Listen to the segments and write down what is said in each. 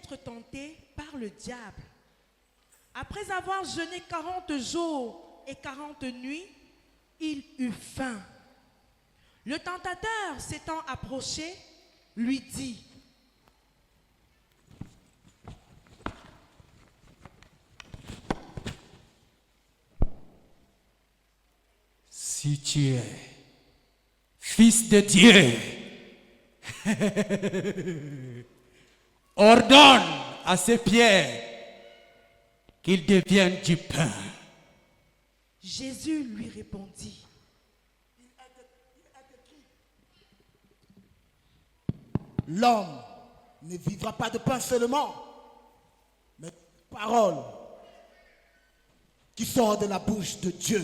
être tenté par le diable. Après avoir jeûné 40 jours et 40 nuits, il eut faim. Le tentateur s'étant approché, lui dit: Si tu es fils de Dieu, ordonne à ces pierres qu'ils deviennent du pain. Jésus lui répondit: L'homme ne vivra pas de pain seulement, mais de paroles qui sortent de la bouche de Dieu.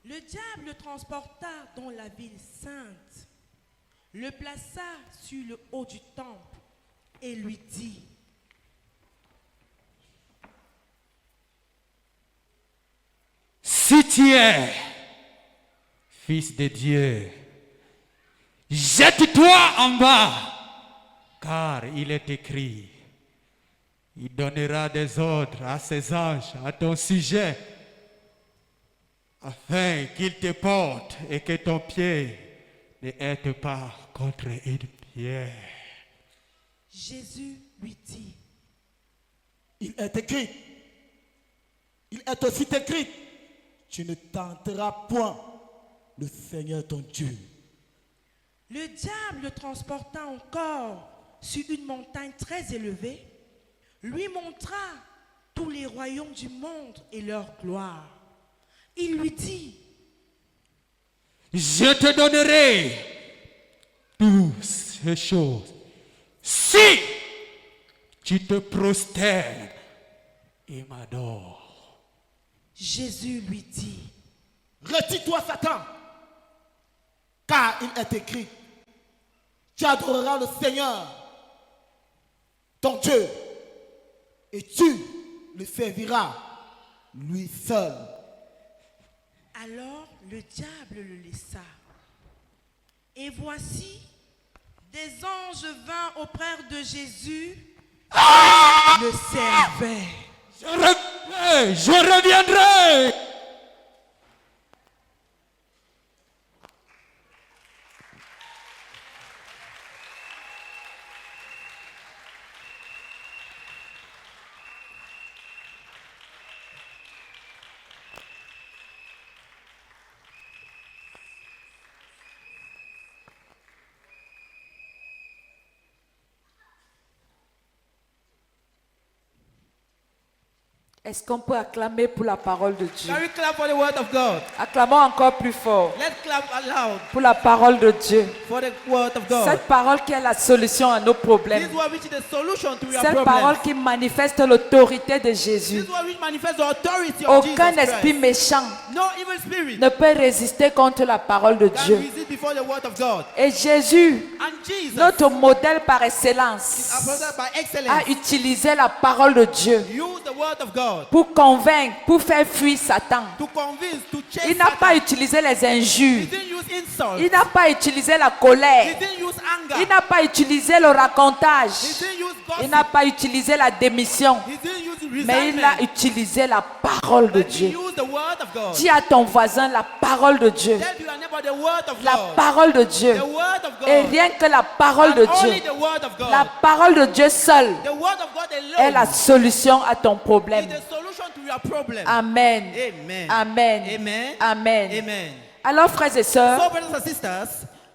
Le diable le transporta dans la ville sainte, le plaça sur le haut du temple et lui dit: Si tu es fils de Dieu, jette-toi en bas, car il est écrit, il donnera des ordres à ses anges à ton sujet, afin qu'ils te portent et que ton pied ne heurte pas contre une pierre. Jésus lui dit: Il est écrit, il est aussi écrit, tu ne tenteras point le Seigneur ton Dieu. Le diable le transporta encore sur une montagne très élevée, lui montra tous les royaumes du monde et leur gloire. Il lui dit: Je te donnerai toutes ces choses si tu te prosternes et m'adores. Jésus lui dit: Retire-toi, Satan, car il est écrit, tu adoreras le Seigneur, ton Dieu, et tu le serviras, lui seul. Alors le diable le laissa. Et voici, des anges vinrent auprès de Jésus, le servaient. Je reviendrai. Est-ce qu'on peut acclamer pour la parole de Dieu? Can we clap for the word of God? Acclamons encore plus fort Let's clap aloud pour la parole de Dieu. for the word of God. Cette parole qui est la solution à nos problèmes. This word which is the solution to your Cette problems. parole qui manifeste l'autorité de Jésus. This word which manifests the authority of Aucun Jesus esprit Christ. méchant No evil spirit ne peut résister contre la parole de can Dieu. resist before the word of God. Et Jésus, And Jesus, notre modèle par excellence, appointed by a excellence, utilisé la parole de Dieu use the word of God pour convaincre, pour faire fuir Satan. to convince, to chase Il n'a Satan. pas utilisé les He injures. didn't use insult. Il n'a pas utilisé la He colère. didn't use anger. Il n'a pas utilisé le He racontage. didn't use Il gossip. n'a pas utilisé la démission. He didn't use Mais il a resentment. utilisé la parole de But he Dieu. used the word of God. Dis à ton voisin la parole de Dieu. Tell your neighbor the word of La God. parole de Dieu. The word of God. Et rien que la parole de And only Dieu. the word of God. La parole de Dieu seule The word of God est alone la solution à ton is problème. the solution to your problem. Amen. Amen. Amen. Amen. Amen. Amen. Alors, frères et sœurs, So, brothers and sisters,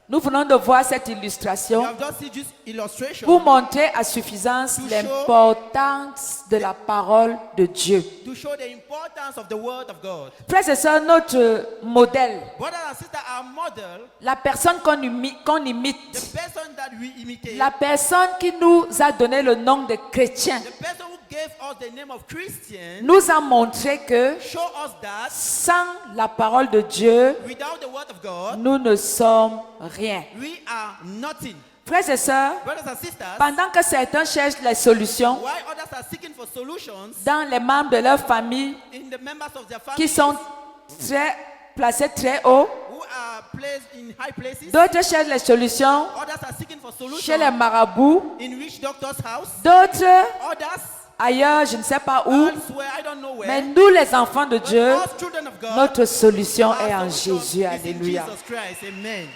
nous venons de voir cette you illustration have just seen this illustration pour montrer à suffisance l'importance de la parole de Dieu. to show the importance of the word of God. Frères et sœurs, notre modèle, Brothers and sisters, our model, la personne qu'on imite, the person that we imitate, la personne qui nous a donné le nom de chrétien, the person who gave us the name of Christian, nous a montré que show us that sans la parole de Dieu, without the word of God, nous ne sommes rien. we are nothing. Frères et sœurs, Brothers and sisters, pendant que certains cherchent les solutions while others are seeking for solutions dans les membres de leur famille in the members of their qui family sont placés très haut, who are placed in high places. D'autres cherchent les solutions Others are seeking for chez les solutions marabouts. in rich doctor's house. D'autres Others ailleurs, je ne sais pas où. elsewhere, I don't know Mais where. nous, les enfants de But Dieu, us children of God, notre solution est our en solution Jésus. is in Alléluia. Jesus Christ. Amen.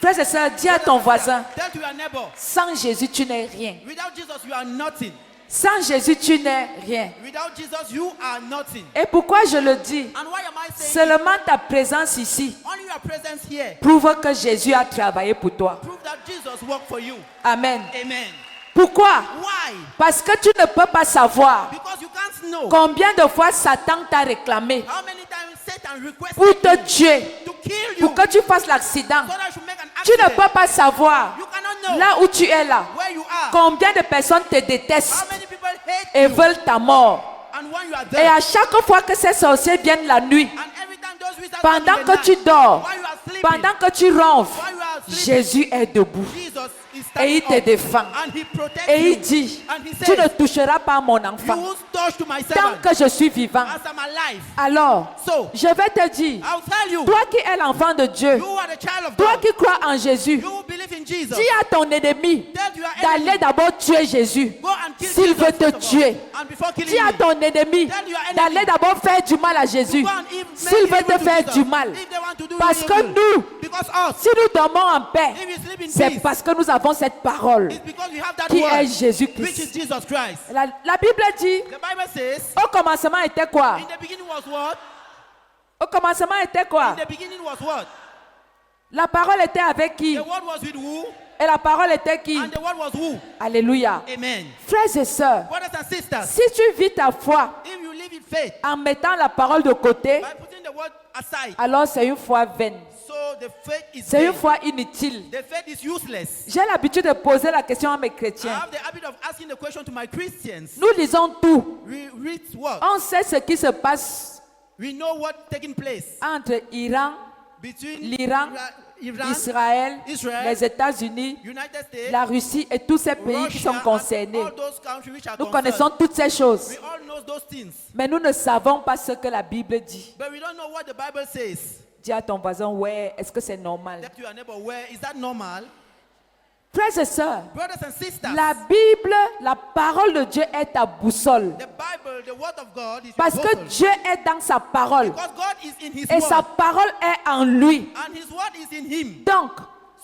Frères et sœurs, dis à ton voisin, Tell to your neighbor, sans Jésus, tu n'es rien. without Jesus you are nothing. Sans Jésus, tu n'es rien. Without Jesus you are nothing. Et pourquoi je le dis? And why am I saying Seulement ta présence ici only your presence here prouve que Jésus a travaillé pour toi. prove that Jesus worked for you? Amen. Amen. Pourquoi? Why? Parce que tu ne peux pas savoir Because you can't know combien de fois Satan t'a réclamé how many times Satan requested pour te you tuer, to kill you pour que tu fasses l'accident. so that you should make an Tu ne accident. peux pas savoir You cannot know là où tu es là, where you are. combien de personnes te How détestent many people hate et you. veulent ta mort. And when you are Et there, à chaque fois que ces sorciers viennent la nuit, and every time those wizards come pendant in the que night, tu dors, while you are sleeping, pendant que tu ronfles, while you are sleeping, Jésus est debout. Jesus is Et il standing te up, défend. and he protects Et you. il dit, And he tu ne says, toucheras pas à mon you enfant won't touch to my tant servant que je suis vivant. as I'm alive. Alors, So, je vais te dire, I'll tell you, toi qui es l'enfant de Dieu, you are the child of toi God. qui crois en Jésus, You who believe in Jesus. dis à ton ennemi Tell your d'aller enemy, d'abord tuer Jésus. go and kill S'il Jesus veut te first of all. tuer, And before killing dis à me, ton ennemi Tell your enemy d'aller d'abord faire du mal à Jésus. go and S'il veut make te evil to faire Jesus. du mal. If they want to do Parce you que evil. nous, Because us, si nous dormons en paix, if we sleep in c'est peace, parce que nous avons cette parole it's because we have that qui est word, which is Jésus-Christ. Jesus Christ. La Bible dit, The Bible says, au commencement était quoi? in the beginning was what? Au commencement était quoi? In the beginning was what? La parole était avec qui? The word was with who? Et la parole était qui? And the word was who? Alléluia. Amen. Frères et sœurs, Brothers and sisters, si tu vis ta foi if you live in faith, en mettant la parole de côté, by putting the word aside, alors c'est une foi vaine. so the faith is C'est une vain. foi inutile. The faith is useless. J'ai l'habitude de poser la question à mes I chrétiens. have the habit of asking the question to my Christians. Nous lisons tout. We read what? On sait ce qui se passe We know what taking place entre Iran, between l'Iran, Iran, Israël, Israel, les États-Unis, United States, la Russie et tous ces pays qui Russia, sont and concernés. all those countries which are Nous concerned. connaissons toutes ces choses. We all know those things, Mais nous ne savons pas ce que la Bible dit. but we don't know what the Bible says. Dis à ton voisin, ouais, est-ce que c'est normal? Tell to your neighbor, where is that normal? Frères et sœurs, Brothers and sisters, la Bible, la parole de Dieu est ta boussole. the Bible, the word of God is your Parce que bottle. Dieu est dans sa parole. Because God is in His Et sa word, parole est en lui. and His word is in Him. Donc,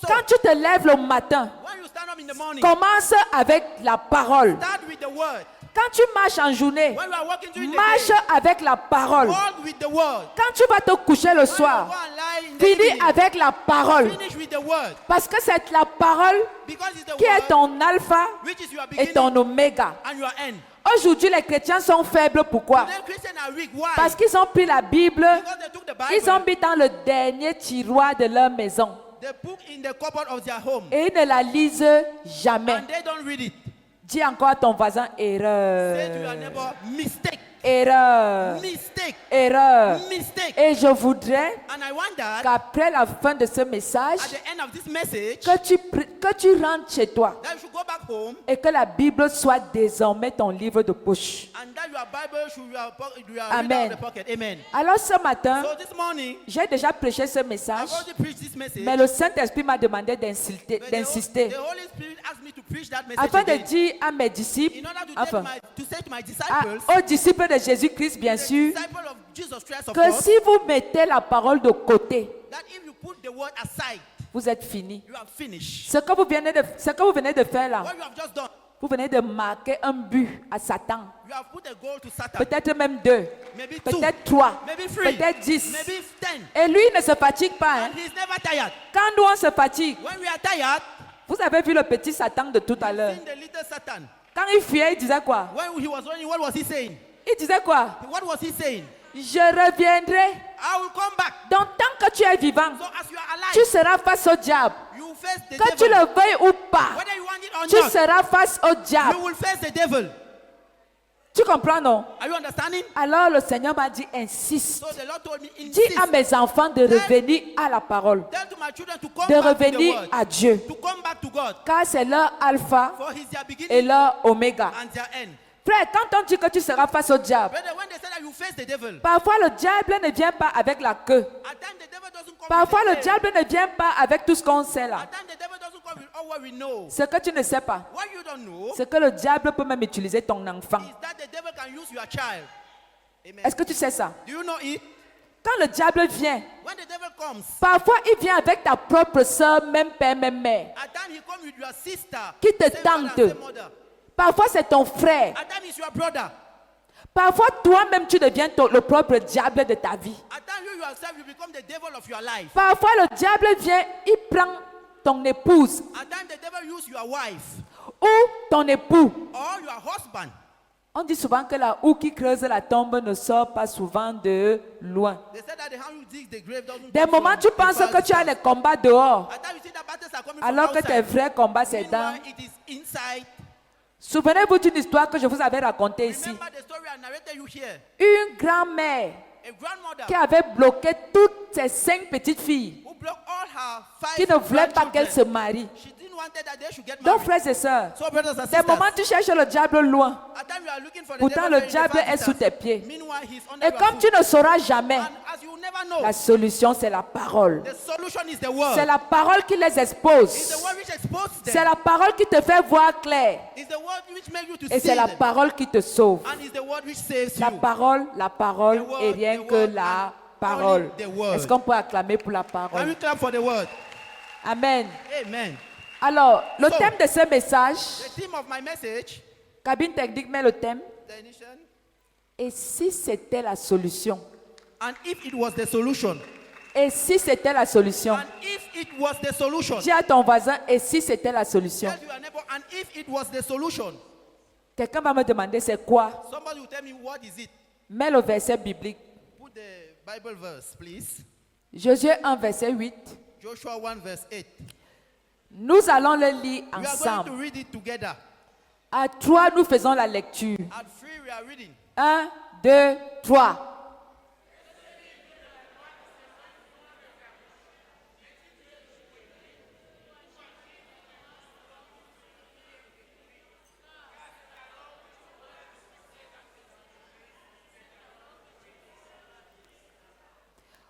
quand tu te lèves le matin, When you stand up in the morning, commence avec la parole. start with the word. Quand tu marches en journée, When you are walking during the marche day, avec la parole. walk with the word. Quand tu vas te coucher le When you go soir, and lie in the finis evening, avec la parole. finish with the word. Parce que c'est la parole Because it's the qui est word ton alpha which is your et beginning ton oméga. and your end. Aujourd'hui, les chrétiens sont faibles. Pourquoi? Then Christians are weak. Why? Parce qu'ils ont pris la Bible, Because they took the ils ont Bible, mis dans le dernier tiroir de leur maison. they put in the cupboard of their home, Et ils ne la lisent jamais. and they don't read it. Dis encore à ton voisin, Say to your erreur, neighbor, mistake, erreur, mistake, erreur. mistake. Et je voudrais And I want that qu'après la fin de ce message, at the end of this message, que tu rentres chez toi that you should go back home et que la Bible soit désormais ton livre de poche. and that your Bible should be your Amen. reader of the pocket. Amen. Alors ce matin, So this morning, j'ai déjà prêché ce message, I've already preached this message. mais le Saint-Esprit m'a demandé d'insister, But d'insister, the Holy Spirit asked me to preach that message afin de again. dire à mes disciples, In order to, enfin, to say to my disciples, aux disciples de Jésus-Christ, bien the sûr, disciple of Jesus Christ, of que course, si vous mettez la parole de côté, that if you put the word aside, vous êtes fini. you have finished. Ce que vous venez de faire là, What you have just done, vous venez de marquer un but à Satan. you have put a goal to Satan. Peut-être même 2, Maybe 2, peut-être 3, maybe 3, peut-être 10. maybe 10. Et lui il ne se fatigue pas. Hein. And he's never tired. Quand nous on se fatigue, When we are tired, vous avez vu le petit Satan de tout à l'heure. in the little Satan, Quand il fuyait, il disait quoi? when he was running, what was he saying? Il disait quoi? What was he saying? Je reviendrai. I will come back. Donc tant que tu es vivant, So as you are tu alive, seras face au diable. you face the Que tu devil. le veuilles ou pas, Whether you want it or tu not, seras face au diable. you will face the devil. Tu comprends, non? Are you understanding? Alors le Seigneur m'a dit, insiste. So the Lord told me, Dis à insist. mes enfants de revenir à la parole, Tell to my children to come de back to the revenir word, à Dieu. to come back to God. Car c'est leur alpha For he's their et beginning leur oméga. and their end. Frère, quand on dit que tu seras face au diable, Brother, when they say that you face the devil, parfois le diable ne vient pas avec la queue. at times the devil doesn't come Parfois, with le the diable ne vient pas avec tout ce qu'on sait là. At times the devil doesn't come with all what we know. Ce que tu ne sais pas, What you don't know c'est que le diable peut même utiliser ton enfant. is that the devil can use your child. Amen. Est-ce que tu sais ça? Do you know it? Quand le diable vient, When the devil comes, parfois il vient avec ta propre soeur, même père, même mère. at times he comes with your sister. Qui te same father, tente. same mother. Parfois c'est ton frère. At times it's your brother. Parfois toi-même tu deviens le propre diable de ta vie. At times you yourself you become the devil of your life. Parfois le diable vient, il prend ton épouse At times the devil use your wife ou ton époux. or your husband. On dit souvent que la houe qui creuse la tombe ne sort pas souvent de loin. They said that the hand who digs the grave doesn't Des come moments from tu the penses far que tu as distance. les combats dehors, At times you see that battles are coming alors que from tes outside. vrais combats c'est dans. Meanwhile, it is inside. Souvenez-vous d'une histoire que je vous avais racontée ici. Remember the story I narrated you here. Une grand-mère A grandmother qui avait bloqué toutes ses 5 petites filles who blocked all her 5 qui ne voulaient pas qu'elles se grandchildren. marient. She didn't want that they should get Donc married. frères et sœurs, So brothers and des sisters, moments tu cherches le diable loin. at times you are looking for the Pourtant, devil le in the diable far est sous distance. tes pieds. Meanwhile, he's under Et your comme foot. tu ne sauras jamais, And as you never know, la solution c'est la parole. the solution is the word. C'est la parole qui les It's the expose. word which exposes C'est them. la parole qui te fait voir clair. It's the word which makes you to Et see c'est la them. parole qui te sauve. And it's the word which saves La you. parole The word, et rien the que word, la and parole. only the word. Est-ce qu'on peut acclamer pour la Can parole? we clap for the word? Amen. Amen. Alors, le So, thème de ce message, The theme of my message, cabine technique met le thème. definition, Et si c'était la solution? and if it was the solution, Et si c'était la solution? and if it was the solution, Dis à ton voisin, et si c'était la solution? tell your neighbor, and if it was the solution, Quelqu'un va me demander c'est quoi? somebody will tell me what is it. Mets le verset biblique. Put the Bible verse, please. Josué 1, verset 8. Joshua 1 verse 8. Nous allons le lire We are going to ensemble. read it together. À 3, nous faisons la lecture. At 3 we are reading. 1, 2, 3.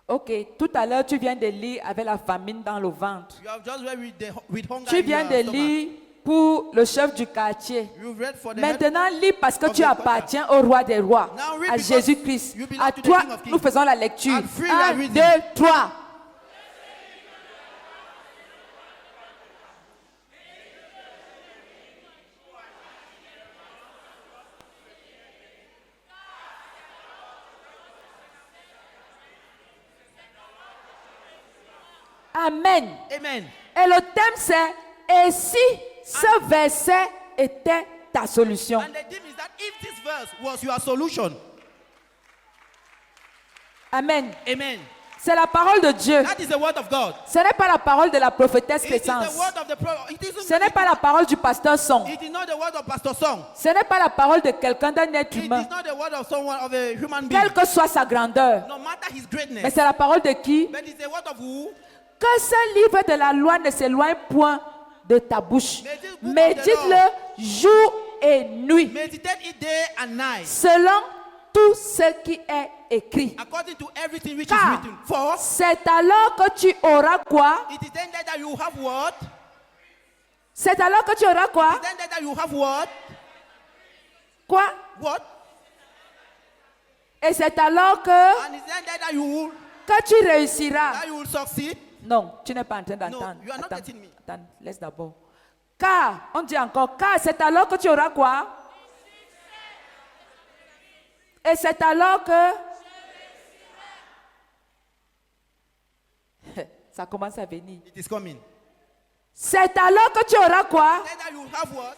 Ok, tout à l'heure tu viens de lire avec la famine dans le ventre. You have just read with hunger Tu in viens your de stomach. lire pour le chef du quartier. You've read for the head. Maintenant, lis parce que of tu the appartiens au roi des rois, Now read à because Jésus-Christ. you belong À to the toi, King of Kings. nous faisons la lecture. At 3 we are 1, reading. 2, 3. Amen. Amen. Et le thème c'est, et si ce verset était ta solution? And the theme is that if this verse was your solution, Amen. amen. C'est la parole de Dieu. That is the word of God. Ce n'est pas la parole de la prophétesse It is the Clémence. word of the prophet. Ce n'est pas la parole du pasteur Son. It is not the word of Pastor Song. Ce n'est pas la parole de quelqu'un d'un être It humain, is not the word of someone of a human being. quelle que soit sa grandeur. No matter his Mais greatness. c'est la parole de qui? But it's the word of who? Que ce livre de la loi ne s'éloigne point de ta bouche. Médite-le jour et nuit, Meditate it day and night. selon tout ce qui est écrit. According to everything which is Car written. For c'est alors que tu auras quoi? it is then that you have what? C'est alors que tu auras quoi? It is then that you have what? Quoi? What? Et c'est alors que And it's then that you tu réussiras. will succeed. Non, tu n'es pas en train d'entendre. No, you are not Attends, getting me. attends, laisse d'abord. Car, on dit encore, car c'est alors que tu auras quoi? Et c'est alors que... Ça commence à venir. It is coming. C'est alors que tu auras quoi? Then that you have what?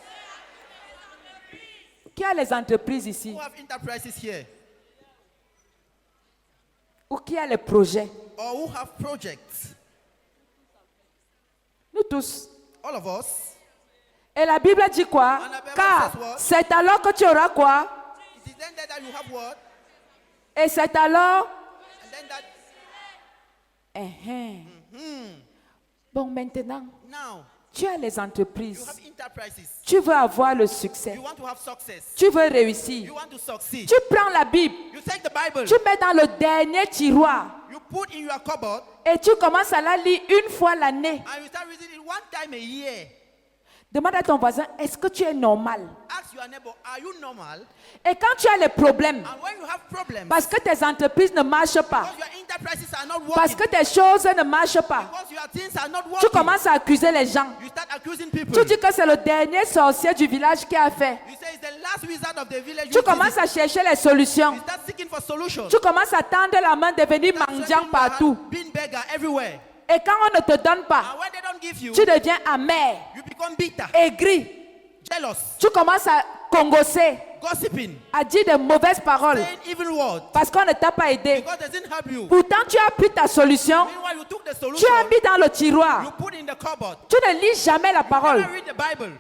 Qui a les entreprises ici? Who have enterprises here? Ou qui a les projets? Or who have projects? Nous tous. All of us. Et la Bible dit quoi? And the Bible Car says what? c'est alors que tu auras quoi? It is then that you have what? Et c'est alors... And then that Bon, maintenant, now tu as les you entreprises. have enterprises. Tu veux avoir le succès. You want to have success. Tu veux réussir. You want to succeed. Tu prends la Bible. You take the Bible. Tu mets dans le dernier tiroir. You put in your cupboard et tu commences à la lire une fois l'année. and you start reading it one time a year. Demande à ton voisin, est-ce que tu es normal? Ask your neighbor, are you normal? Et quand tu as les problèmes, And when you have problems, parce que tes entreprises ne marchent pas, because your enterprises are not parce working, que tes choses ne marchent pas, because your things are not tu working, commences à accuser les gens. you start accusing people. Tu dis que c'est le dernier sorcier du village qui a fait. You say it's the last wizard of the village. Tu who did commences it. à chercher les solutions. You start seeking for solutions. Tu commences à tendre la main, devenir That's when mendiant you partout. have been beggar everywhere. Et quand on ne te donne pas, And when they don't give you, tu deviens amer, you become bitter, aigri. jealous, Tu commences à congosser, gossiping, à dire de mauvaises paroles saying evil words parce qu'on ne t'a pas aidé. because they didn't help you. Pourtant, tu as pris ta solution, Meanwhile, you took the tu solution, as mis dans le you tiroir. put in the cupboard. Tu ne lis jamais la You parole. never read the Bible.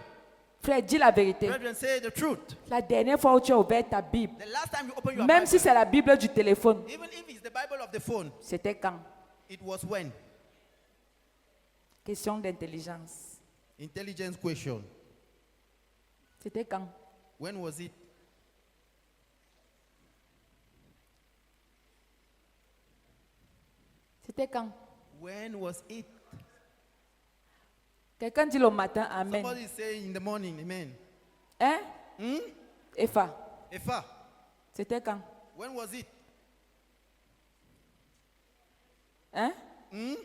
Frère, dis la vérité. Brethren, say the truth. La dernière fois où tu as ouvert ta Bible, The last time you open your même Bible, si c'est la Bible du téléphone, even if it's the Bible of the phone, c'était quand? it was when? Question d'intelligence. Intelligence question. C'était quand? When was it? C'était quand? When was it? Quelqu'un dit le matin, Amen. Somebody is saying in the morning, amen. Hein? Hmm? Efa, Efa, c'était quand? when was it? Hein? Hmm?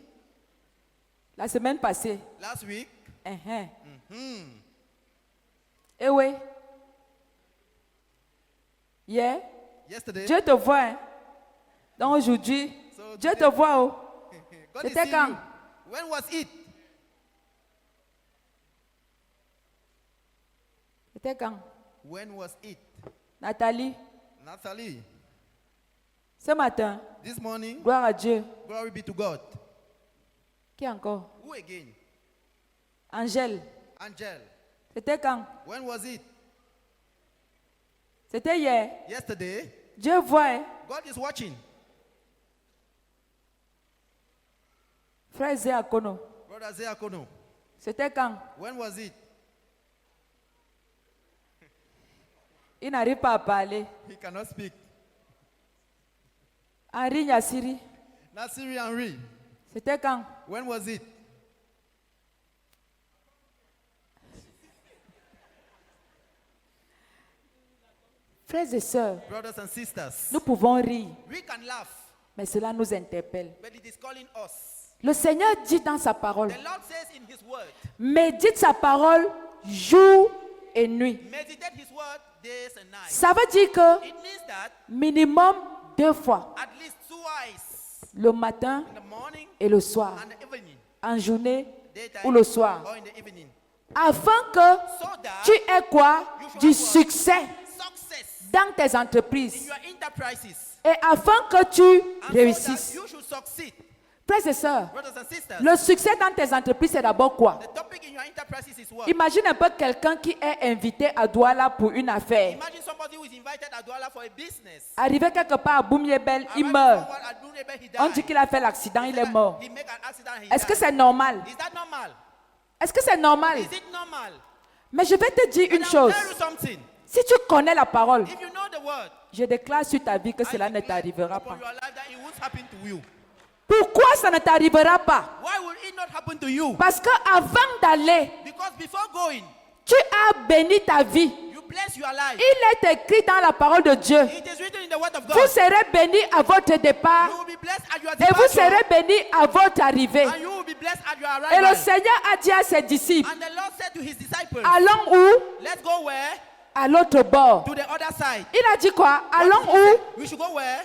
La semaine passée. Last week? Hein. Hmm. Eh oui. Hier, Yesterday? Dieu te voit. Hein? Donc aujourd'hui, So Dieu te today- voit. Oh. God is C'était seeing quand? you. When was it? C'était quand? When was it? Nathalie, Natalie, ce matin, this morning, gloire à Dieu. glory be to God. Qui encore? Who again? Angèle, Angel. c'était quand? When was it? C'était hier. Yesterday. Dieu voit. Hein? God is watching. Frère Zéakono, Brother Zeakono. c'était quand? When was it? Il n'arrive pas à parler. He cannot speak. Henri Yassiri, Nasiri Henry. c'était quand? When was it? Frères et sœurs, Brothers and sisters. nous pouvons rire, We can laugh, mais cela nous interpelle. but it is calling us. Le Seigneur dit dans sa parole, The Lord says in His word, médite sa parole jour et nuit. meditate His word days and nights. Ça veut dire que It means that minimum 2 fois, at least twice le matin in the morning et le soir, and the evening, en journée daytime ou le soir, or in the evening, afin que so that tu aies quoi? Du succès success dans tes in entreprises your enterprises, et afin que tu and so that réussisses. you should succeed. Frères et sœurs, Brothers and sisters, le succès dans tes entreprises, c'est d'abord quoi? the topic in your enterprises is what? Imagine un peu quelqu'un qui est invité à Douala pour une affaire. Imagine somebody who is invited at Douala for a business. Arrivé quelque part à Boumiébel, il Arrive meurt. someone at Dunebe, he On died. dit qu'il a fait l'accident, il est mort. He make an accident, he Est-ce que died. c'est normal? Is that normal? Est-ce que c'est normal? Is it normal? Mais je vais te dire une And I'll chose. tell you something. Si tu connais la parole, If you know the word, je déclare sur ta vie que I cela ne declare t'arrivera upon pas. your life that it won't happen to you. Pourquoi ça ne t'arrivera pas? Why will it not happen to you? Parce que avant d'aller, Because before going, tu as béni ta vie. you bless your life. Il est écrit dans la parole de Dieu. It is written in the word of Vous God. serez bénis à votre départ You will be blessed at your et vous departure, serez bénis à votre arrivée. and you will be blessed at your Et le arrival. Seigneur a dit à ses disciples, And the Lord said to his disciples, allons où? let's go where? À l'autre bord. To the other side. Il a dit quoi? Allons What did he say? où? We should go where?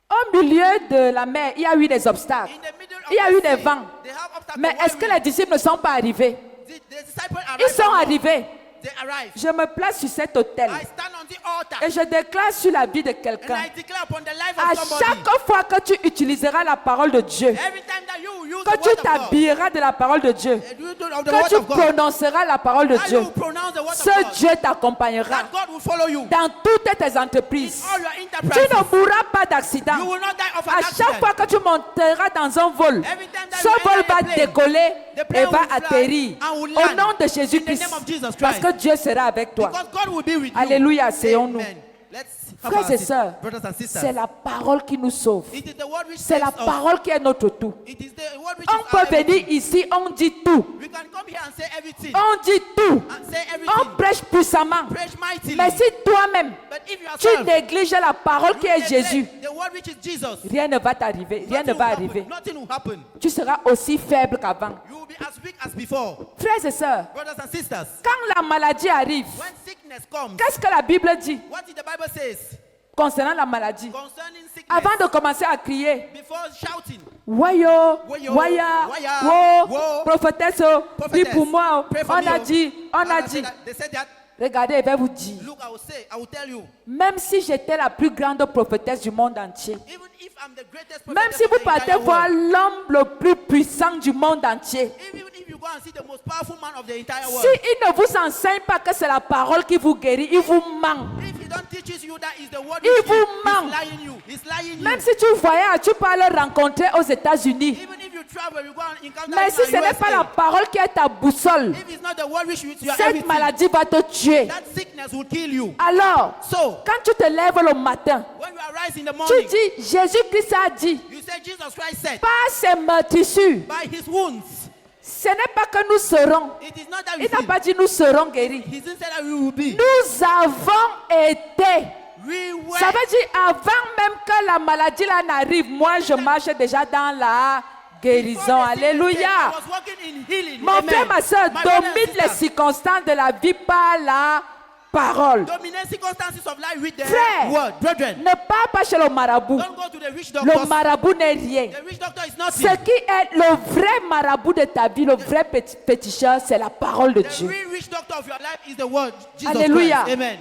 Au milieu de la mer, il y a eu des obstacles. In the middle of Il y a the eu des sea. vents. They have obstacles. Mais Why est-ce que we- les disciples ne sont pas arrivés? the disciples arrived Ils sont or not? arrivés. They arrived. Je me place sur cet autel I stand on the altar et je déclare sur la vie de and quelqu'un. I declare upon the life À of somebody. chaque fois que tu utiliseras la parole de Dieu, Every time that you use que the tu word of God, t'habilleras de la parole de Dieu, of the que word tu of God, prononceras la parole de that Dieu, you pronounce the word of ce God, Dieu t'accompagnera that God will follow you dans toutes tes entreprises. all your Tu enterprises. ne mourras pas d'accident. You will not die of an À chaque fois accident. que tu monteras dans un vol, Every time that ce you vol enter va a plane, décoller the plane et va will fly atterrir and will au land nom de in Jésus-Christ. the name of Jesus Parce Christ. que Dieu sera avec toi. Because God will be with you. Alléluia, asseyons-nous. Amen. Let's Help Frères our et sis- sœurs, brothers and sisters. c'est la parole qui nous sauve. It is the word which C'est la saves us. parole qui est notre tout. It is the word which On is our peut venir everything. ici, on dit tout. We can come here and say everything. On dit tout. And say On everything. prêche puissamment. Preach mightily. Mais si toi-même, But if you tu yourself, négliges la parole qui est neglect Jésus, the word which is Jesus, rien ne va t'arriver. Rien ne nothing va will arriver. happen. Nothing will happen. Tu seras aussi faible qu'avant. You will be as weak as before. Frères et sœurs, Brothers and sisters, quand la maladie arrive, when sickness comes, qu'est-ce que la Bible dit what did the Bible says concernant la maladie? concerning sickness? Avant de commencer à crier, Before shouting, Wayo, Wayo, Waya, Waya, Wo, Wo, prophétesse, oh, prie prophetess, pour moi, oh. pray for On me, a oh. dit, on And a I dit. said that- They said that. Regardez, je vais vous dire, Look, I will tell you. même si j'étais la plus grande prophétesse du monde ncier, Even if I'm the greatest même prophetess si of vous the partez entire voir world, l'homme le plus puissant du monde entier, even if you go and see the most powerful man of the entire si world, il ne vous enseigne pas que c'est la parole qui vous guérit, il vous ment. if he don't teaches you that is the word Il which vous ment. he's lying you, he's lying Même you. si tu voyages, tu peux aller rencontrer aux États-Unis. Even if you travel, you go and encounter Mais him si in ce n'est pas la USA. parole qui est ta boussole, If it's not the word which you are cette everything, maladie va te tuer. that sickness will kill you. Alors, So, quand tu te lèves le matin, when you arise in the tu morning, dis, Jésus-Christ a dit, you say Jesus Christ said, par ses meurtrissures, by his wounds, ce n'est pas que nous serons. it is not that we Il n'a sin. pas dit nous serons guéris. He didn't say that we will be. Nous avons été. We were. Ça veut dire avant même que la maladie là n'arrive, moi je marche déjà dans la guérison. Before the sickness came, I Alléluia. was walking in healing. Mon Amen. frère, ma soeur, My brother and domine les sisters, circonstances de la vie par la parole. dominate circumstances of life with the Frère. word. Brethren, Ne pars pas chez le marabout. don't go to the rich Le doctors. marabout n'est rien. The rich doctor is Ce nothing. qui est le vrai marabout de ta vie, le vrai péticheur, c'est la parole de The Dieu. real rich doctor of your life is the word. Jesus Alléluia. Christ. Amen.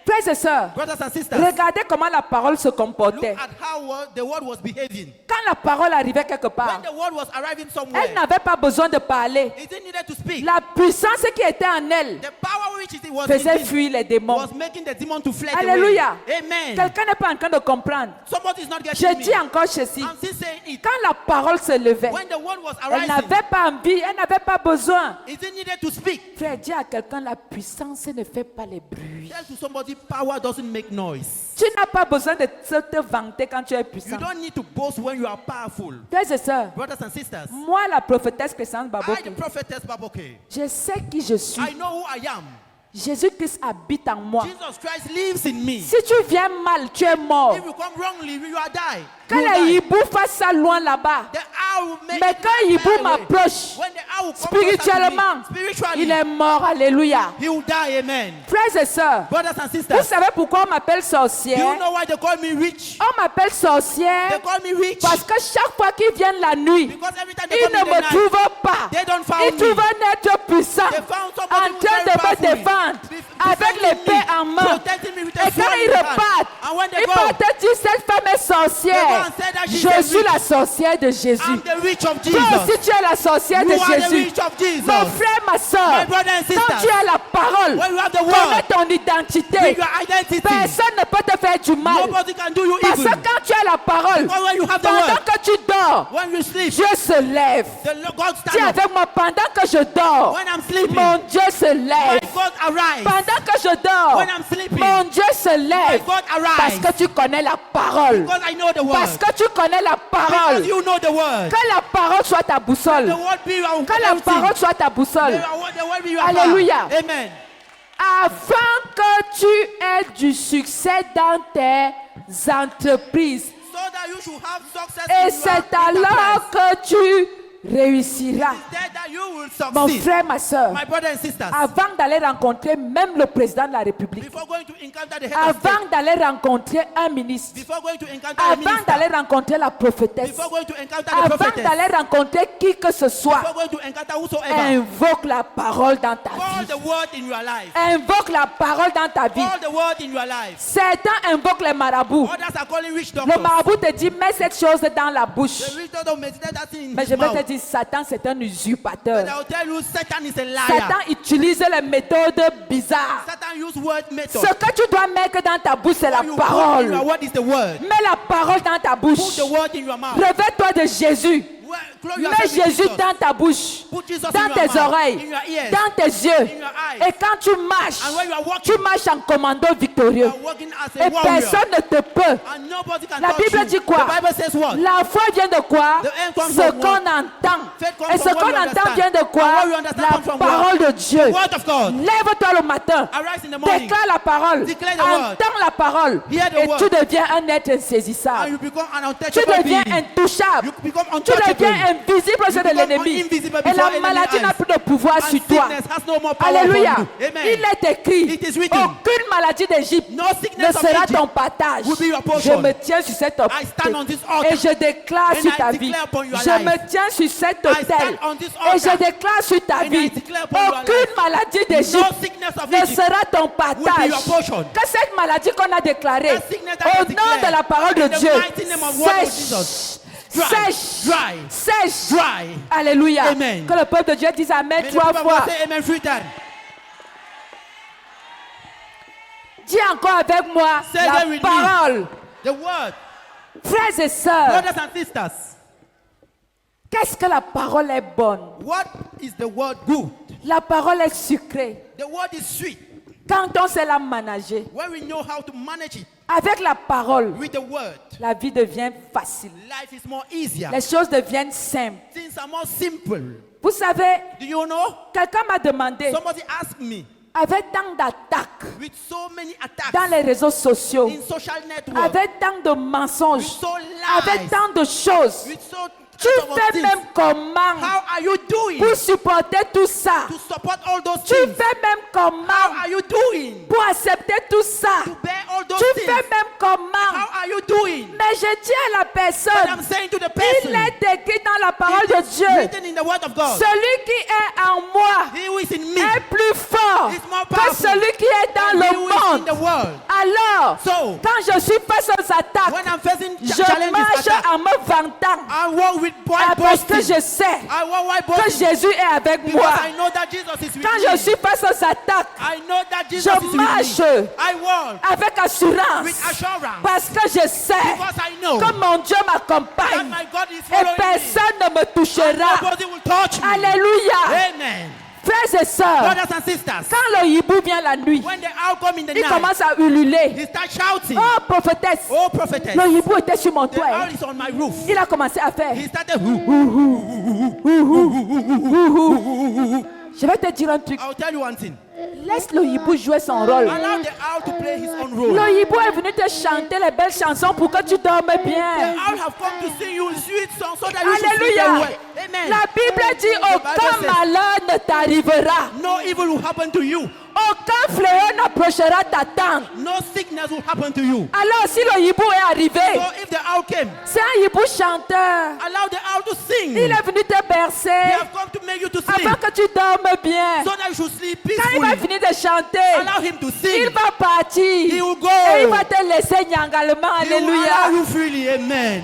Frères et sœurs, Brothers and sisters, regardez comment la parole se look comportait. at how the word was behaving. Quand la parole arrivait quelque part, When the word was arriving elle somewhere, n'avait pas besoin de parler. it didn't need to speak. La puissance qui était en elle The power which it was faisait in fuir les démons. was making the demon to flee Alléluia. away. Amen. Quelqu'un n'est pas en train de comprendre. Somebody is not getting Je me. dis encore ceci. I'm still saying it. Quand la parole se levait, When the word was elle arising, n'avait pas envie, elle n'avait pas besoin. it didn't need to speak. Frère, dis à quelqu'un, la puissance ne fait pas les bruits. Tell to somebody, power doesn't make noise. Tu n'as pas besoin de te vanter quand tu es You puissant. don't need to boast when you are powerful. Frères et sœurs, Brothers and sisters, moi, la prophétesse Crescence I, Baboki, the prophetess Baboke, je sais qui je suis. I know who I am. Jésus-Christ habite en moi. Jesus Christ lives in me. Si tu viens mal, tu es mort. If you come wrongly, you are die. Que You les die. hiboux fassent ça loin là-bas. The owl will make Mais it quand fly hibou away. m'approche, When the owl comes spirituellement, closer to me, spiritually, il est mort. Alléluia. he will die. Amen. Frères et sœurs, Brothers and vous sisters, savez pourquoi on m'appelle do you sorcière? know why they call me rich? On m'appelle They sorcière call me rich parce que chaque fois qu'ils viennent la nuit, because every time they ils come ne in the me night, trouvent pas. they don't Ils found me. trouvent un être puissant They found en somebody who's train very de me powerful, défendre avec l'épée en main. protecting me with Et a quand sword in ils the hand. repartent, And when they ils go, partent dire cette femme est sorcière. They go and say that she's Je a suis witch. la sorcière de Jésus. I'm the witch of Toi Jesus. aussi tu es la sorcière You de are the Jésus. witch of Jesus. Mon frère, ma soeur, My brother and quand sisters, tu as la parole, when you have the connais word, ton identité. with your identity, Personne ne peut te faire du mal. nobody can do you Parce que evil. quand tu as la parole, Because when you have the pendant word, que tu dors, when you sleep, Dieu se lève. God Dis stand up. avec moi, pendant que je dors, When I'm sleeping, mon Dieu se my lève. God arise. Pendant que je dors, When I'm sleeping, mon Dieu se my lève. God Parce arise. que tu connais la parole. Because I know the word. Parce que tu connais la parole. Because you know the word. Que la parole soit ta boussole. The word be your Que la everything. parole soit ta boussole. The word be your Alléluia. power. Amen. Afin que tu aies du succès dans tes entreprises. So that you should have success Et in c'est your alors enterprise. que tu réussiras. That you will Mon succeed. frère, ma soeur, My brothers and sisters, avant d'aller rencontrer même le président de la République, before going to encounter the head of avant state, d'aller rencontrer un ministre, before going to encounter a avant minister, d'aller rencontrer la prophétesse, before going to encounter the avant prophetess, d'aller rencontrer qui que ce soit, before going to encounter whosoever, invoque la parole dans ta call vie. the word in your life. Invoque la parole dans ta vie. Call the word in your life. Certains invoquent les marabouts. Others are calling rich Le doctors. marabout te dit, mets cette chose dans la bouche. The rich doctor meditate that thing in Mais his je vais mouth. te dire, Satan, c'est un But usurpateur. I will tell you, Satan is a liar. Satan utilise les méthodes bizarres. Satan use word method. Ce que tu dois mettre dans ta bouche, c'est la What you put in your parole. word is the word. Mets la parole dans ta Put bouche. the word in your mouth. Réveille-toi de Jésus. Close Mets yourself in Jésus Jesus. dans ta bouche, Put Jesus dans in your tes mouth, oreilles, in your ears, dans tes yeux. in your eyes. Et quand tu marches, And when you are tu walking, marches en commando you victorieux. are walking as a Et warrior. personne ne te peut. And nobody can La touch Bible you. dit quoi? The Bible says what? La foi vient de quoi? The end comes Ce from qu'on what? entend. Faith comes Et ce from what qu'on you entend understand. vient de quoi? And what you understand La comes from what? parole de Dieu. The word of God. Lève-toi le matin. Arise in the morning. Déclare la parole. Declare the word. Entends la parole. Hear the Et word. tu deviens un être And insaisissable. you become an Tu untouchable deviens being. intouchable. You become Tu untouchable. deviens invisible aux yeux de become l'ennemi. invisible Et before la enemy maladie eyes. n'a plus de pouvoir And sur toi. sickness has no more power Alléluia. upon you. Amen. Il est écrit. It is written. Aucune maladie d'Égypte No ne sickness of sera Egypt ton partage. will be your Je portion. me tiens sur cet I stand on autel this altar. et je déclare And sur I ta vie. declare upon your Je life. me tiens sur cet I autel stand on this et je altar. déclare sur ta And I vie. declare upon your Aucune life. maladie No d'Égypte sickness of ne Egypt sera ton will be partage. your portion. Que cette maladie qu'on a déclarée That sickness that au is nom de declared la parole de in the Dieu mighty name of word of sèche, Jesus. Dry, sèche, dry, sèche. dry. Alléluia. Amen. Que le peuple de Dieu dise Amen May the 3 people fois. say amen 3 times. Dis encore avec moi Say again la with me. parole. The word. Frères et sœurs, Brothers and sisters, qu'est-ce que la parole est bonne? what is the word good? La parole est sucrée. The word is sweet. Quand on sait la manager, When we know how to manage it avec la parole, with the word, la vie devient facile. life is more easier. Les choses deviennent simples. Things are more simple. Vous savez, Do you know? quelqu'un m'a demandé, Somebody asked me, avec tant d'attaques with so many attacks dans les réseaux sociaux, in social networks, avec tant de mensonges, with so lies, avec tant de choses, with so tu lot of fais things, même comment how are you doing pour supporter tout ça? to support all those Tu things? fais même How comment are you doing pour accepter tout ça? to bear all those Tu things? fais même comment? How are you doing? Mais je dis à la But personne, I'm saying to the il person, est écrit dans la parole it de is Dieu, written in the word of God, celui qui est en moi he who is in me est plus fort is more que powerful celui qui est dans than he le who is in monde. the world. Alors, So, quand je suis face aux attaques, when I'm facing je challenges, marche attack, en me vantant I walk with white parce que boasting. je sais I walk white que boasting Jésus est avec because moi. I know that Jesus is with Quand me. je suis face aux attaques, I know that Jesus je is with marche me. I walk avec assurance with assurance parce que je sais because I know que mon Dieu that m'accompagne my God is et following me. personne ne me And touchera. nobody will touch me. Alléluia. Amen. Frères et sœurs, Brothers and sisters, quand le hibou vient la nuit, when the owl come in the il night, commence à ululer. he starts shouting, Oh prophétesse, "Oh prophetess, le hibou était sur mon the toit. owl is on my roof." Il a commencé à faire. He started, Je vais te dire un truc. I'll tell you one thing. Laisse le hibou jouer son rôle. Allow the owl to play his own role. Le hibou est venu te chanter les belles chansons pour que tu dormes The bien. owl have come to sing you sweet songs so that you should sleep Alléluia. well. Amen. La Bible dit aucun says- malheur ne t'arrivera. No evil will happen to you. Aucun fléau n'approchera ta tente. No sickness will happen to you. Alors si le hibou est arrivé, So if the owl came, c'est un hibou chanteur. allow the owl to sing. Il est venu te They bercer have come to make you to sleep afin que tu dormes bien. so that you should sleep Quand il va peacefully. finir de chanter, Allow him to il sing. va partir. He will go. Et il va te laisser nyangalement. He will Alléluia. allow you freely. Amen.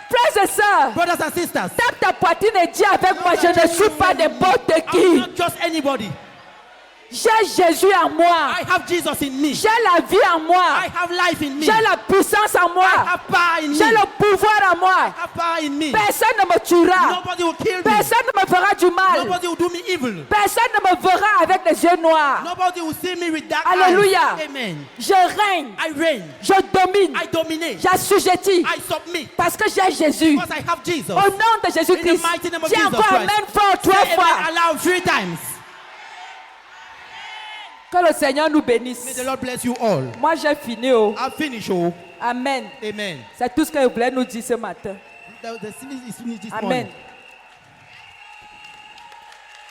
Frères et sœurs, Brothers and sisters, tape ta poitrine et dis avec moi, je ne suis pas n'importe I'm qui. not just anybody. J'ai Jésus en moi. I have Jesus in me. J'ai la vie en moi. I have life in me. J'ai la puissance en I moi. have power in me. J'ai le pouvoir en moi. I have power in me. Personne ne me tuera. Nobody will kill me. Personne ne me fera du mal. Nobody will do me evil. Personne ne me verra avec les yeux noirs. Nobody will see me with dark Alléluia. eyes. Amen. Je règne. I reign. Je domine. I dominate. J'assujettis. I submit. Parce que j'ai Jésus. Because I have Jesus. Au nom de In Jésus-Christ. the mighty name of Dis Jesus encore Christ. Amen fort Say 3 amen fois. aloud 3 times. Que le Seigneur nous bénisse. May the Lord bless you all. Moi j'ai fini. Oh. I've finished. Oh. Amen. Amen. C'est tout ce que je voulais nous dire ce matin. The service is finished this Amen. morning.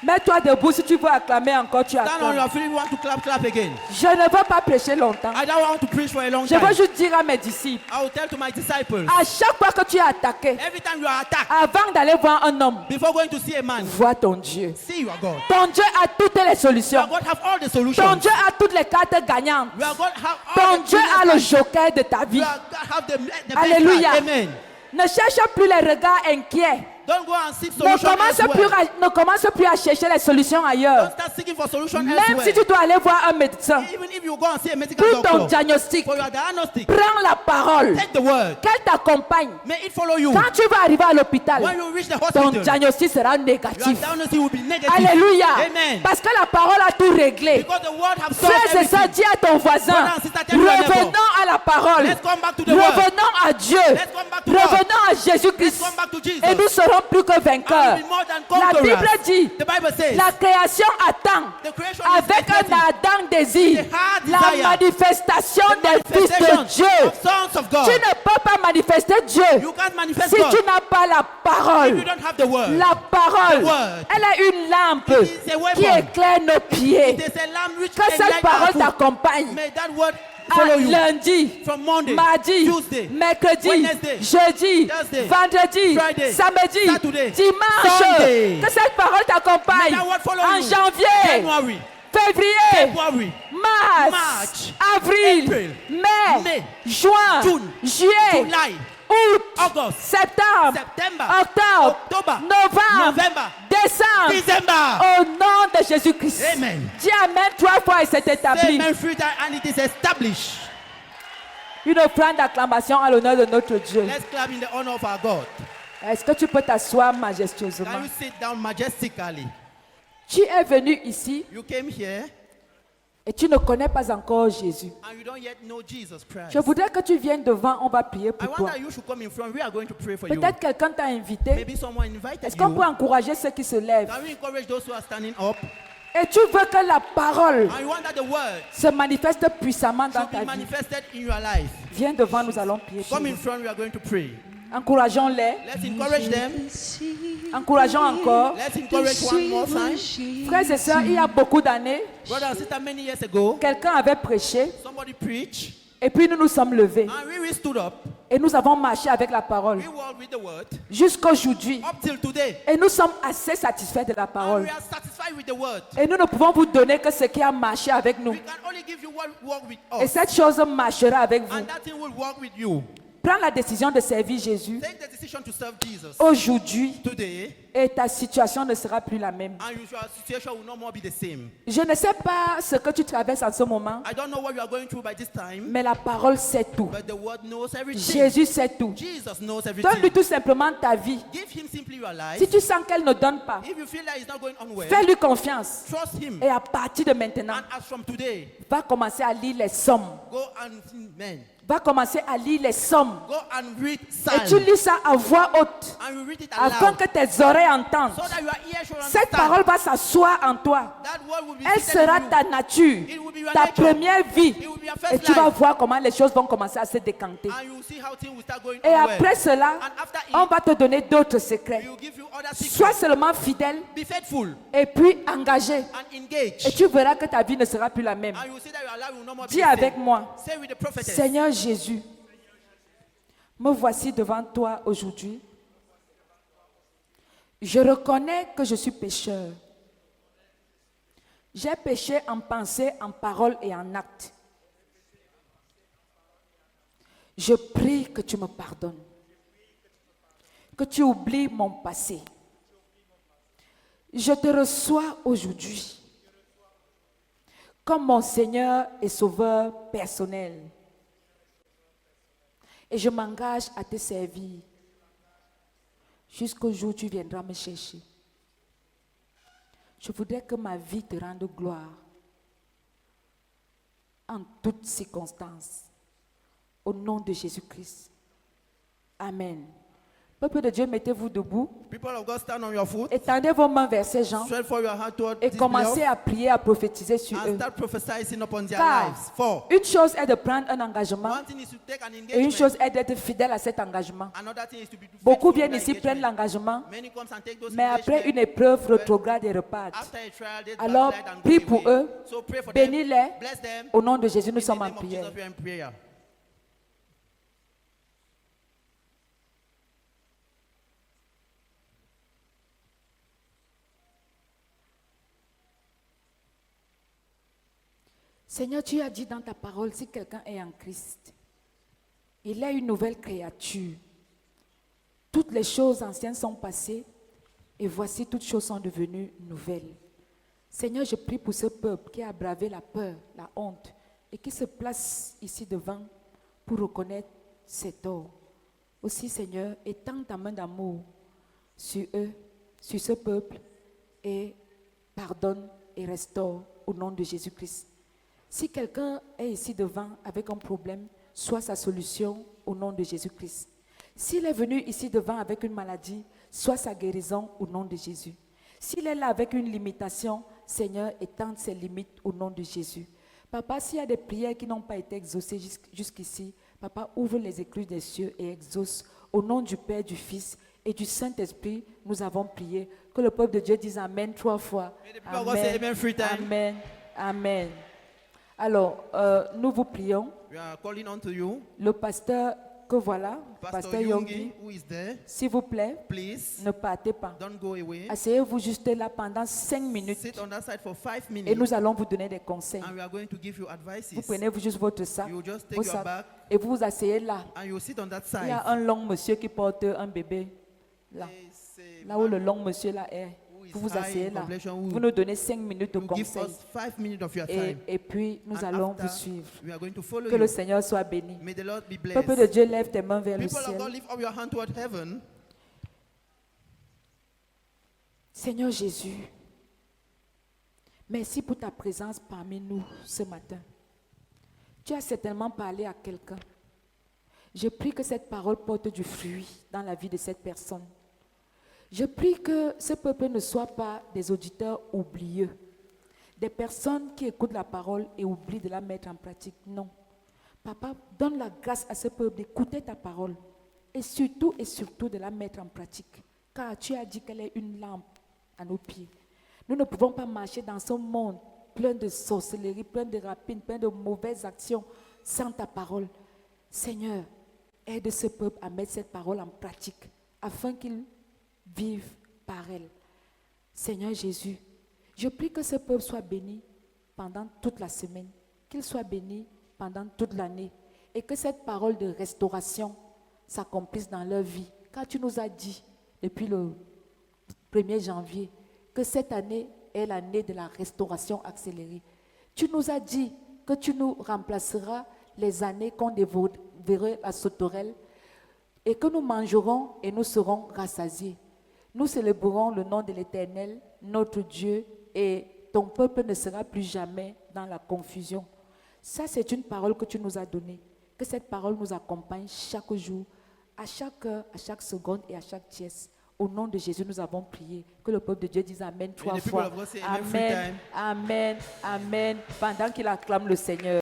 Mets-toi debout si tu veux acclamer encore, tu Stand on acclames. your feet. You want to clap again. Je ne veux pas prêcher longtemps. I don't want to preach for a long Je veux time. juste dire à mes disciples, I will tell to my disciples. à chaque fois que tu es attaqué, Every time you are attacked, avant d'aller voir un homme, before going to see a man, vois ton Dieu. see your God. Ton Dieu a toutes les Your solutions. God have all the Ton solutions. Dieu a toutes les cartes gagnantes. Your God have all Ton the Dieu a le business joker de ta cards. vie. Your God have the best Alléluia. card. Amen. Ne cherche plus les regards inquiets. Don't go and seek Ne solution commence, elsewhere. ne commence plus à chercher les solutions Don't ailleurs. start seeking for solution Même elsewhere. si tu dois aller voir un médecin, Even if if you go and see a medical pour ton doctor, diagnostic, for your diagnostic, prends la parole, take the word. qu'elle t'accompagne. May it follow you. Quand tu vas arriver à l'hôpital, When you reach the ton hospital, diagnostic sera your négatif. diagnosis will be negative. Alléluia. Amen. Parce que la parole a tout réglé. Because the word has solved Frères et sœurs, everything. dis à ton voisin, Brother and sister, tell your neighbor. revenons à la parole. Let's come back to the word. Revenons à Dieu. Let's come back to God. Revenons à Jésus-Christ. Let's come back to Jesus. Et nous serons plus que vainqueurs. And we'll be more than La conquerors. Bible dit, The Bible says, la création attend the creation is avec un expecting ardent désir the hard la desire, manifestation the des fils de manifestation Dieu. of sons of God. Tu ne peux pas manifester Dieu You can't manifest si God tu n'as pas la if parole. you don't have the word. La parole, The word. elle est une lampe It is a weapon. qui éclaire nos pieds. It is a lamp which Que cette enlighten our parole foot. t'accompagne. May that word À follow you. lundi, From Monday, mardi, Tuesday, mercredi, Wednesday, jeudi, Thursday, vendredi, Friday, samedi, Saturday, dimanche. Sunday. Que cette parole t'accompagne May that word follow en you. janvier, January, février, February, mars, March, avril, April, mai, May, juin, June, juillet, July, août, August, septembre, September, octobre, October, novembre, November, décembre. December. Au nom de Jésus-Christ. Amen. Dis Amen 3 fois et c'est Say établi. amen 3 times and it is established. Une offrande d'acclamation à l'honneur de notre Dieu. Let's clap in the honor of our God. Est-ce que tu peux t'asseoir majestueusement? Can you sit down majestically? Tu es venu ici You came here et tu ne connais pas encore Jésus. and you don't yet know Jesus Christ. Je voudrais que tu viennes devant, on va prier I pour want toi. that you should come in front. We are going to pray for you. Peut-être quelqu'un t'a invité. Maybe someone invited Est-ce qu'on you. peut encourager ceux qui se lèvent? Can we encourage those who are standing up? Et tu veux que la parole And you want that the word se manifeste puissamment dans should ta be vie. manifested in your life. Viens devant, nous allons prier. pour Come in eux. front, we are going to pray. Encourageons-les. Let's encourage them. Encourageons encore. Let's encourage one more time. Frères et sœurs, il y a beaucoup d'années, Brother and sister, many years ago, quelqu'un avait prêché somebody preached et puis nous nous sommes levés and we stood up. et nous avons marché avec la parole We walked with the word jusqu'aujourd'hui. up till today. Et nous sommes assez satisfaits de la And parole. we are satisfied with the word. Et nous ne pouvons vous donner que ce qui a marché avec nous. We can only give you what work with Et us. cette chose marchera avec vous. And that thing will work with you. Prends la décision de servir Jésus Take the decision to serve Jesus aujourd'hui today, et ta situation ne sera plus la même. and your situation will no more be the same. Je ne sais pas ce que tu traverses en ce moment, I don't know what you are going through by this time, mais la parole sait tout. but the word knows everything. Jésus sait tout. Jesus knows Donne-lui everything. tout simplement ta vie. Give him simply your life. Si tu sens qu'elle ne donne pas, If you feel that it's not going on well, fais-lui confiance. trust him. Et à partir de maintenant, And as from today, va commencer à lire les sommes. go and amen. Va commencer à lire les sommes. Go and read Et tu Psalm. lis ça à voix haute, And you read it afin aloud. que tes oreilles entendent. So that your ears should Cette understand. parole va s'asseoir en toi. That word will be Elle seated sera in you. ta nature, It will be your ta nature. première vie. It will be your first Et tu vas life. voir comment les choses vont commencer à se décanter. And you will see how things will start going Et on well. après cela, And after it, on va te donner d'autres secrets. we will give you other Sois secrets. seulement fidèle Be faithful et puis engagé. and engage. Et tu verras que ta vie ne sera plus la même. And you will see that your life will no more be Dis the avec same. moi, Say with the prophetess. Seigneur Jésus, me voici devant toi aujourd'hui. Je reconnais que je suis pécheur. J'ai péché en pensée, en parole et en acte. Je prie que tu me pardonnes, que tu oublies mon passé. Je te reçois aujourd'hui comme mon Seigneur et Sauveur personnel. Et je m'engage à te servir jusqu'au jour où tu viendras me chercher. Je voudrais que ma vie te rende gloire en toutes circonstances. Au nom de Jésus-Christ. Amen. Peuple de Dieu, mettez-vous debout. People of God, stand on your foot. Étendez vos mains vers ces gens Stretch for your hand toward et this commencez beloved, à prier, à prophétiser sur and eux. start prophesying upon their Car lives. For une chose est de prendre un engagement one thing is to take an et une engagement. chose est d'être fidèle à cet engagement. Another thing is to be Beaucoup faithful viennent to ici, that prennent engagement. l'engagement, Many comes and take those mais après engagements. une épreuve rétrograde et repartent. After a trial, they Alors, backslide and prie go pour away. eux, So pray for them. bénis-les. Bless them. Au nom de Jésus, nous In the sommes en name of prière. Jesus, we are in prayer. Seigneur, tu as dit dans ta parole, si quelqu'un est en Christ, il est une nouvelle créature. Toutes les choses anciennes sont passées et voici toutes choses sont devenues nouvelles. Seigneur, je prie pour ce peuple qui a bravé la peur, la honte, et qui se placent ici devant pour reconnaître ses torts. Aussi, Seigneur, étends ta main d'amour sur eux, sur ce peuple, et pardonne et restaure au nom de Jésus-Christ. Si quelqu'un est ici devant avec un problème, sois sa solution au nom de Jésus-Christ. S'il est venu ici devant avec une maladie, sois sa guérison au nom de Jésus. S'il est là avec une limitation, Seigneur, étends ses limites au nom de Jésus. Papa, s'il y a des prières qui n'ont pas été exaucées jusqu'ici, Papa, ouvre les écluses des cieux et exauce. Au nom du Père, du Fils et du Saint-Esprit, nous avons prié. Que le peuple de Dieu dise Amen 3 fois. May the people of God say amen 3 times. Amen. Amen. Alors, nous vous prions. We are calling on to you, Le pasteur que voilà, Pastor Yongi, Yongi, who is there. s'il vous plaît, Please ne partez pas. don't go away. Asseyez-vous juste là pendant 5 minutes Sit on that side for 5 et minutes, nous allons vous donner des conseils. and we are going to give you Vous advices. prenez juste votre sac, You just take vos your sacs, bag, et vous vous asseyez là. and you sit on that Il side. y a un long monsieur qui porte un bébé là. There's a Là où le man long monsieur là est. who is Vous vous high asseyez in là. complexion Vous who nous donnez 5 minutes de will give conseils. us 5 minutes of your Et, time. et puis nous And allons after, vous suivre. we are going to follow Que le you. Seigneur soit béni. May the Lord be Peuple de blessed. Dieu, lève tes mains vers le People of God, ciel. lift up your hand toward heaven. Seigneur Jésus, merci pour ta présence parmi nous ce matin. Tu as certainement parlé à quelqu'un. Je prie que cette parole porte du fruit dans la vie de cette personne. Je prie que ce peuple ne soit pas des auditeurs oublieux, des personnes qui écoutent la parole et oublient de la mettre en pratique. Non. Papa, donne la grâce à ce peuple d'écouter ta parole et surtout de la mettre en pratique. Car tu as dit qu'elle est une lampe à nos pieds. Nous ne pouvons pas marcher dans ce monde plein de sorcellerie, plein de rapines, plein de mauvaises actions sans ta parole. Seigneur, aide ce peuple à mettre cette parole en pratique afin qu'ils vivent par elle. Seigneur Jésus, je prie que ce peuple soit béni pendant toute la semaine, qu'il soit béni pendant toute l'année et que cette parole de restauration s'accomplisse dans leur vie. Car tu nous as dit depuis le 1er janvier que cette année est l'année de la restauration accélérée. Tu nous as dit que tu nous remplaceras les années qu'on dévorerait la sauterelle et que nous mangerons et nous serons rassasiés. Nous célébrerons le nom de l'Éternel, notre Dieu, et ton peuple ne sera plus jamais dans la confusion. Ça, c'est une parole que tu nous as donnée. Que cette parole nous accompagne chaque jour, à chaque heure, à chaque seconde et à chaque tiers. Au nom de Jésus, nous avons prié. Que le peuple de Dieu dise Amen 3 the people fois. of God say amen 3 Amen, times. Amen, Amen. Pendant qu'il acclame le Seigneur.